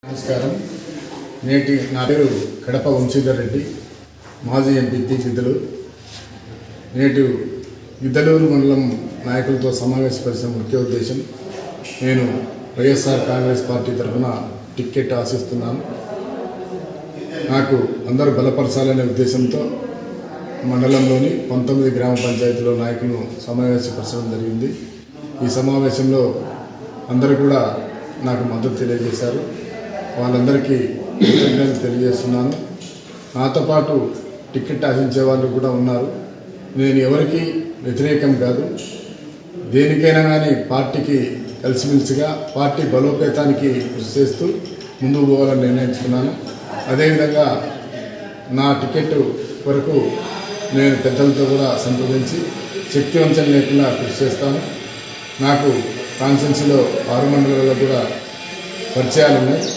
నమస్కారం. నేటి నా పేరు కడప వంశీధర్ రెడ్డి, మాజీ ఎంపీ గిద్దలూరు. నేటి గిద్దలూరు మండలం నాయకులతో సమావేశపరిచిన ముఖ్య ఉద్దేశం, నేను వైఎస్ఆర్ కాంగ్రెస్ పార్టీ తరఫున టికెట్ ఆశిస్తున్నాను. నాకు అందరూ బలపరచాలనే ఉద్దేశంతో మండలంలోని 19 గ్రామ పంచాయతీలో నాయకులను సమావేశపరచడం జరిగింది. ఈ సమావేశంలో అందరూ కూడా నాకు మద్దతు తెలియజేశారు. వాళ్ళందరికీ కృతజ్ఞతలు తెలియజేస్తున్నాను. నాతో పాటు టికెట్ ఆశించే వాళ్ళు కూడా ఉన్నారు. నేను ఎవరికి వ్యతిరేకం కాదు. దేనికైనా కానీ పార్టీకి కలిసిమెలిసిగా పార్టీ బలోపేతానికి కృషి చేస్తూ ముందుకు పోవాలని నిర్ణయించుకున్నాను. అదేవిధంగా నా టికెట్ వరకు నేను పెద్దలతో కూడా సంప్రదించి శక్తివంచన లేకుండా కృషి చేస్తాను. నాకు కాన్స్టిట్యున్సీలో 6 మండలాల్లో కూడా పరిచయాలు ఉన్నాయి.